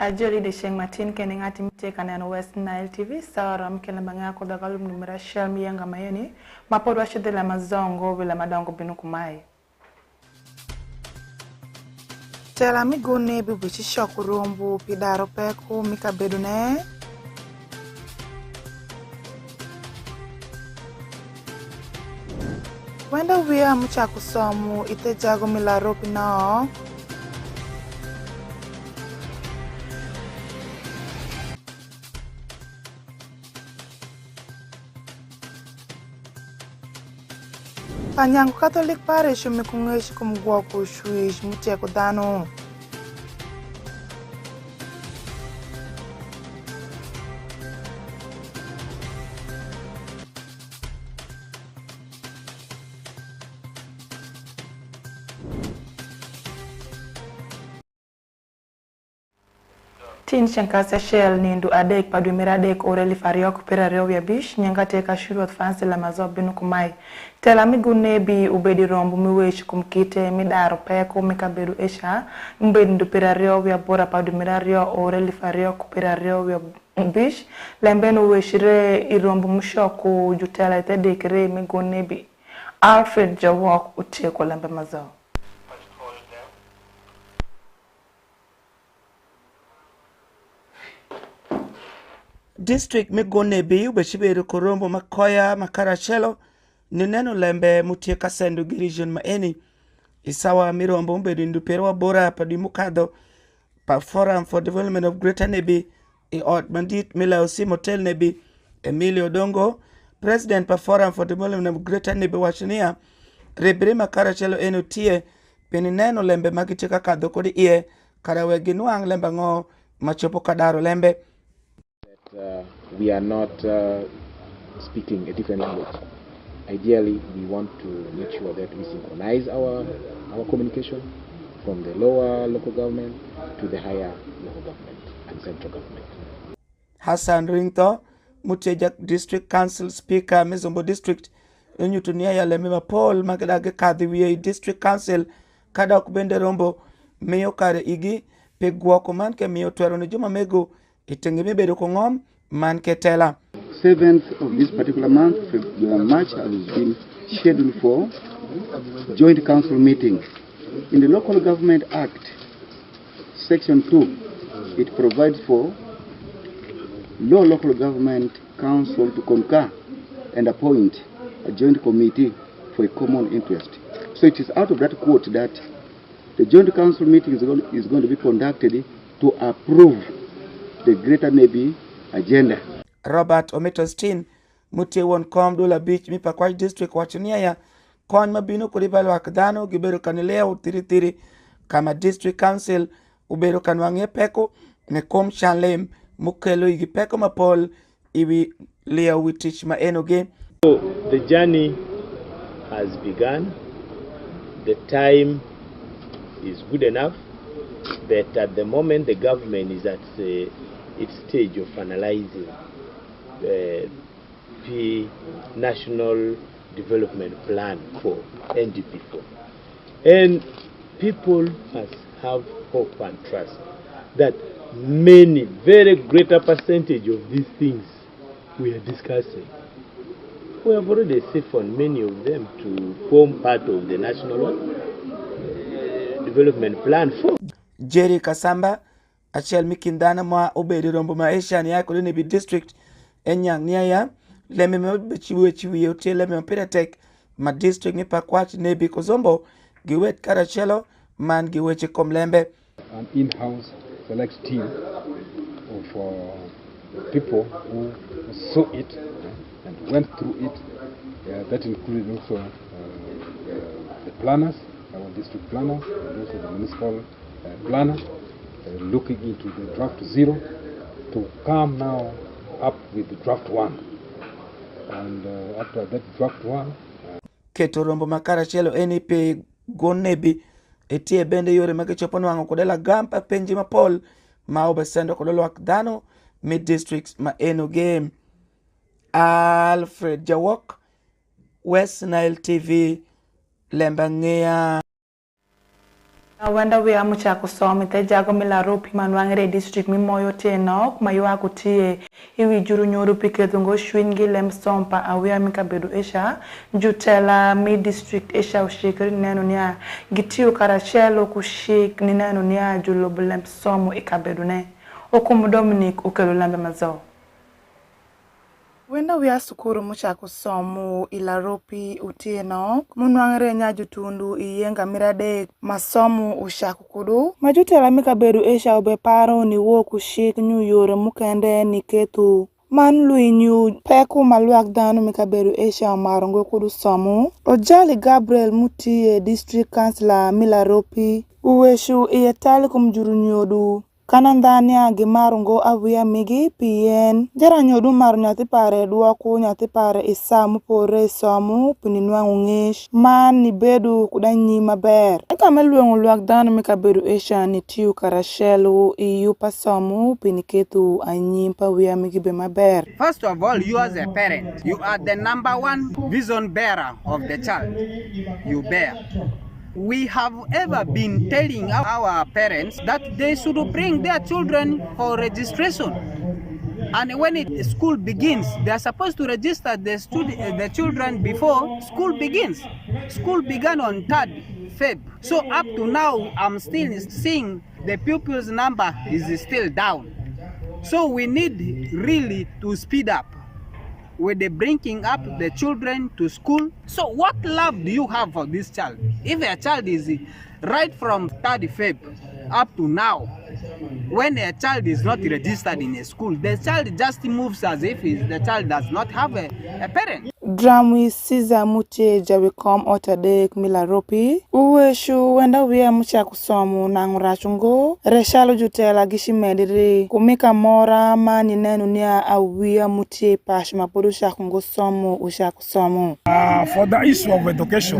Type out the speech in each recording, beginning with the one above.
Ajali de Sheng Martin keningati mteka na West Nile TV sawara mkele mbanga ko dagal numera shelmi yanga mayeni mapodwa shede la mazongo bila madango binu kumai tela migone bibichi shokurumbu pidaro peku mika bedune wenda wia mcha kusomu ite jago milaro pino Panyango Catholic Parish mikungeshi kumgwa kushuish muteko dano. Tin shankasa shell nindu adek padumira adek oreli fariok pera ya bish nyangate ka shuru fansi la mazob binu kumai tela migune bi ubedi rombu miweshi kumkite midaro peko mikabedu esha mbendu pera ya bora padumira oreli fariok pera ya bish lembenu weshire irombu mushoku jutela itedekre migune bi Alfred Jawok uteko lembe mazob District migone bi ubeshiberu korombo makoya makarachelo nineno lembe mutieka sendu region maeni isawa mirombo mbedu ndupero bora padimukado pa Forum for Development of Greater Nebi e ot bandit mila osimo tel nebi Emilio Dongo president pa Forum for Development of Greater Nebi wachinia rebri makarachelo enutie penineno lembe magicheka kadho kodi ie karawe ginuang lembe ngo machopo kadaro lembe. We are not speaking a different language. Ideally, we want to make sure that we synchronize our communication from the lower local government to the higher local government and central government. Hassan Ringto, Muteja District Council Speaker, Mizombo District, Unyutunia ya lemema Paul Magdage Kadhiwiye District Council, Kada Kubende Rombo, Meyo Kare Igi, Pegwako Manke Meyo Twerone Juma Mego, Itengimi Bedo Kongom, Manke Tela. 7th of this particular month, March, has been scheduled for joint council meeting. In the Local Government Act, Section 2, it provides for local government council to concur and appoint a joint committee for a common interest. So it is out of that quote that the joint council meeting is going to be conducted to approve the Greater Nebi agenda. Robert Ometostin, Mutewon Kom Dula Beach, Mipakwaj District, Wachinia, Kon Mabino Kuribal Wakadano, Giberu Kanileo, Tiri, Kama District Council, Uberu Kanwange Peko, Nekom Shanlem, Mukelo Igipeko Mapol, Iwi Leo Witich Maenoge. So the journey has begun. The time is good enough that at the moment the government is at its stage of analyzing the National Development Plan for NDP4. And people must have hope and trust that many, very greater percentage of these things we are discussing, we have already siphoned many of them to form part of the National Development Plan for. Jerry Kasamba, Achel Mikindana Mwa Obedi Rombo Maisha ni yako Nebi District Enyang Niaya Leme Mechiwe Hotel Leme Mpiratek Ma District Nipa Kwach Nebi Kozombo Giwet Karachelo Man Giweche Komlembe. An in-house select team of people who saw it and went through it. That included also the planners, our district planners, and also the municipal planner, looking into the draft 0 to come now up with the draft 1. And after that draft 1, Keto Rombo Makarachelo NEP Gonebi etie bende yore makichopono wango kodela gampa penji mapol maobe sendo kodelo wakdano mid districts ma eno game. Alfred Jawok, West Nile TV, LEMB ANGEYA. Wanda we amucha kusomi te jago mila ropi manwangere district mi moyo teno mayo akutie iwi juru nyoru piketungo shwingi lemstompa awia mikabedu esha jutela mi district esha ushikiri neno niya gitiu karachelo kushik ni neno niya julobu lemstomu ikabedu ne okumu Dominic ukelu lambe mazao. Wenda wia sukuru mucha kusomu ila ropi utieno munwangere nya jutundu iyenga mirade masomu ushakukudu majutela mikabedu esha ubeparo ni wo kushik nyu yore mukende ni ketu man luinyu peku maluak danu mikabedu esha marongo kudu somu ojali Gabriel Mutie district councilor mila ropi uweshu iyetali kumjuru nyodu kanandania gimarungo avuya migi pien jara nyodu mar nyati pare duoku nyati pare isamu pore somu pininwangu ngish man ni bedu kudanyi maber eka meluengu luak danu mikabedu esha ni tiu karashelu iyupa somu piniketu anyimpa vuya migi be maber. First of all, you as a parent, you are the #1 vision bearer of the child you bear. We have ever been telling our parents that they should bring their children for registration. And when school begins, they are supposed to register the children before school begins. School began on 3rd Feb. So up to now, I'm still seeing the pupils' number is still down. So we need really to speed up with the bringing up the children to school. So what love do you have for this child? If a child is right from 3rd Feb up to now, when a child is not registered in a school, the child just moves as if the child does not have a parent. Dramwi Siza Mutie jawikom otadek mila ropi uweshu wenda wia mucha kusomu na ngurachungo reshalo jutela gishimediri kumika mora mani nenu niya awia Mutie pash mapodu shakungo somu usha kusomu. For the issue of education,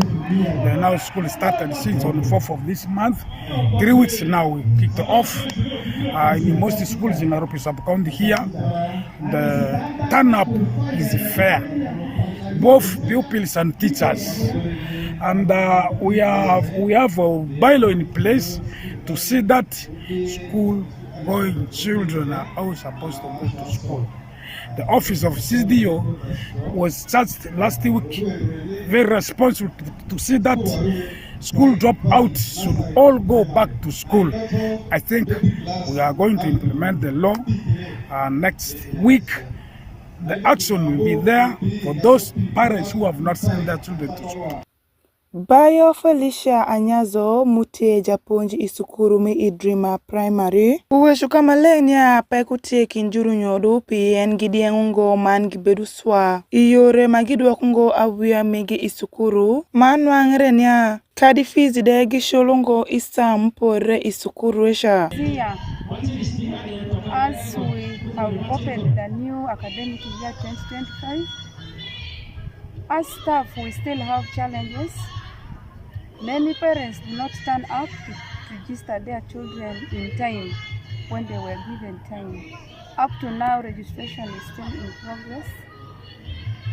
now school started since on the 4th of this month. 3 weeks now we kicked off. In most schools in Nairobi sub-county here, the turn-up is fair, both pupils and teachers, and we have a bylaw in place to see that school-going children are all supposed to go to school. The office of CDO was charged last week, very responsible to see that school dropouts should all go back to school. I think we are going to implement the law next week. The action will be there for those parents who have not sent their children to school. Bayo Felicia Anyazo Mutie japonji isukuru mi idrima primary uweshu kama lenya pekutie kinjuru nyodu pien gidiengungo man gibedu swa iyore magidwa kungo awia migi isukuru manwangre nya kadi fizi de gisholongo isam pore isukuru esha. As we have opened the new academic year 2025, as staff we still have challenges. Many parents do not turn up to register their children in time when they were given time. Up to now, registration is still in progress.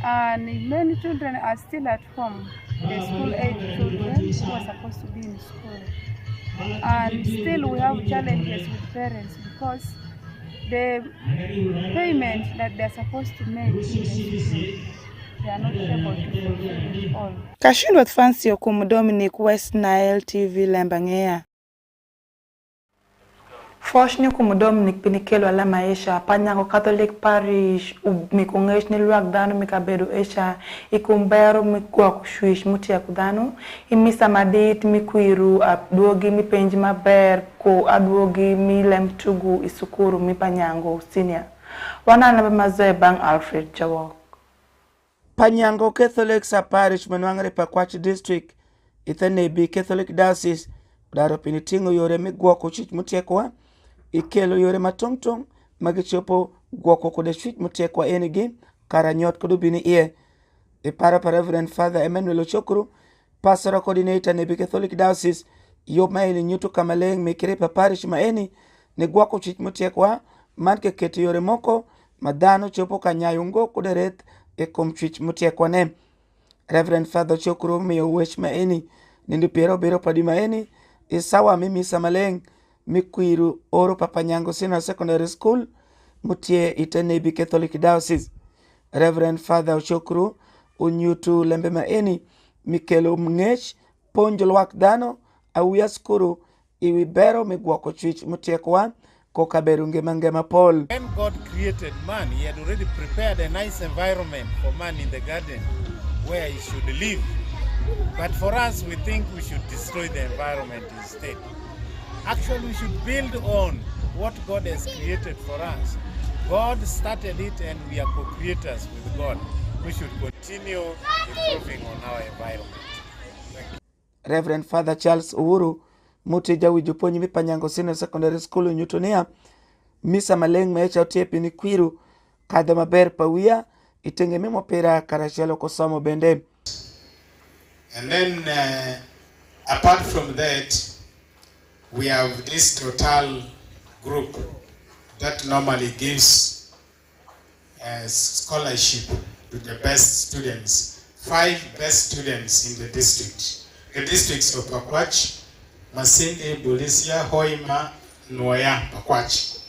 And many children are still at home, the school-age children who are supposed to be in school. And still we have challenges with parents because the payment that they're supposed to make, they are not able to fulfill all. Kashindwa Fancy Okumu Dominic, West Nile TV, LEMB ANGEYA. Fortunately, Okumu Dominic pinikelo alama esha panyango Catholic Parish mikungesh ni luak danu mikabedu esha ikumbero mikwa kushuish muti ya kudanu imisa madit mikuiru aduogi mipenji maber ko aduogi milem tugu isukuru mipanyango senior wana namba mazoe bang Alfred Jawok. Panyango Catholic Parish manwangre Pakwach District Ithenebi Catholic Diocese daro pinitingo yore migwoko chich mutiekwa ikelo yore matongtong magichopo gwoko kode chich mutiekwa enigi karanyot kodubini ie para Reverend Father Emmanuel Ochokuru Pastoral Coordinator Nebi Catholic Diocese yopmaeni nyuto kamaleng mikirepa parish maeni ni gwoko chich mutiekwa manke keti yore moko madano chopo kanyayungo kuderet ekom chich mutiekwa ne Reverend Father Ochokuru miyo wech maeni nindu pero bero padi maeni isawa mimi samaleng mikwiru oro papanyango senior secondary school mutie itenebi Catholic Diocese. Reverend Father Ochokru unyutu lembe maeni mikelo mngech ponjol wak dano awia skuru iwi bero migwako chwich mutie kwa kokaberu ngema Paul. When God created man, he had already prepared a nice environment for man in the garden where he should live. But for us, we think we should destroy the environment instead. Actually, we should build on what God has created for us. God started it and we are co-creators with God. We should continue improving on our environment. Reverend Father Charles Uhuru muteja wijuponyi mipanyango senior secondary school nyutonia misa maleng mecha otepi ni kwiru kada maber pawia itengeme mopera karachelo kosomo bende. And then apart from that, we have this total group that normally gives scholarship to the best students, 5 best students in the district. The districts of Pakwach, Masindi, Bulisia, Hoima, Noya, Pakwach.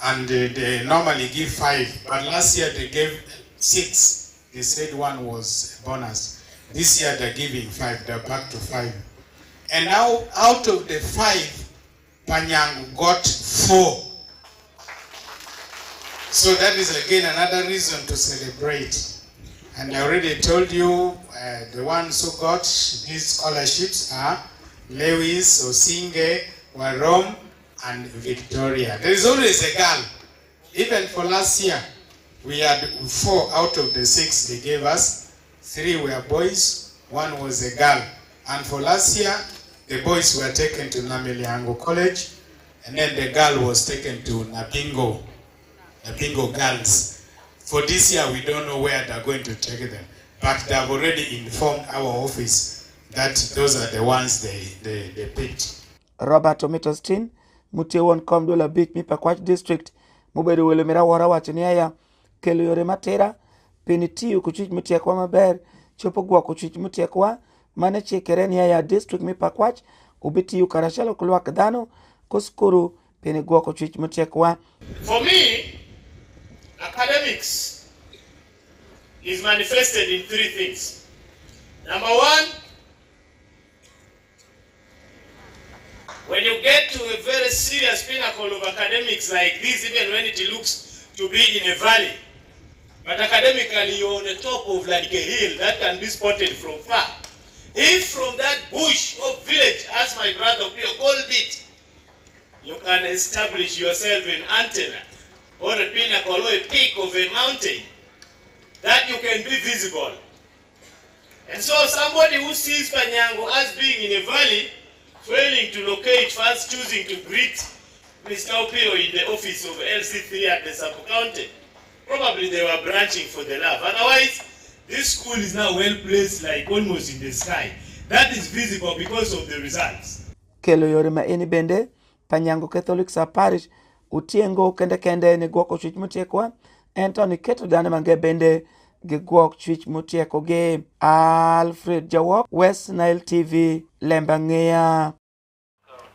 And they normally give 5, but last year they gave 6. They said 1 was a bonus. This year they're giving 5, they're back to 5. And now out of the 5, Panyang got 4. So that is again another reason to celebrate. And I already told you the ones who got these scholarships are Lewis, Osinge, Warom, and Victoria. There is always a girl. Even for last year, we had 4 out of the 6 they gave us. 3 were boys, 1 was a girl. And for last year, the boys were taken to Namiliango College, and then the girl was taken to Napingo Girls. For this year, we don't know where they're going to take them, but they have already informed our office that those are the ones they picked. Robert Omitostin, Mutewon Komdola Beach Mipakwach District, Mubedu Wilumira Wara Wachiniaya, Kelu Yore Matera, Penitiu Kuchich Mutiakwa Maber, Chopogwa Kuchich Mutiakwa, Maneche Kerenia ya District Mipakwach, Ubitiu Karashalo Kulwakadano, Kuskuru, Penigwa Kuchich Mutiakwa. For me, academics is manifested in 3 things. Number 1, when you get to a very serious pinnacle of academics like this, even when it looks to be in a valley, but academically you're on the top of like a hill that can be spotted from far. If from that bush or village, as my brother Pio called it, you can establish yourself an antenna or a pinnacle or a peak of a mountain, that you can be visible. And so somebody who sees Panyango as being in a valley, failing to locate, first choosing to greet Mr. Opio in the office of LC3 at the sub-county, probably they were branching for the love. Otherwise, this school is now well placed, like almost in the sky. That is visible because of the results. Kelo yore ma eni bende, Panyango Catholic sa parish, utiengo kende ni gwoko chwich mutiekwa, Anthony keto dane mange bende ge gwok chwich mutieko ge. Alfred Jawok, West Nile TV, LEMB ANGEYA.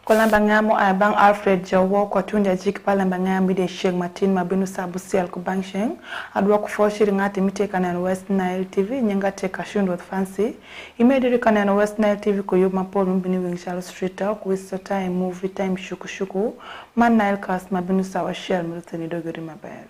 Kwa LEMB ANGEYA mo abang Alfred Jawok kwa tunja jiki pa LEMB ANGEYA mide Sheikh Martin mabinu sabu sial kubangsheng. Adwa kufoshiri ngati miteka na West Nile TV, nyanga teka shundu with fancy. Imediri kana na West Nile TV kuyuma Paul mbini wingshalo street out, kuwisto time, movie time, shuku. Man Nile cast mabinu sawa shell militani dogeri mabel.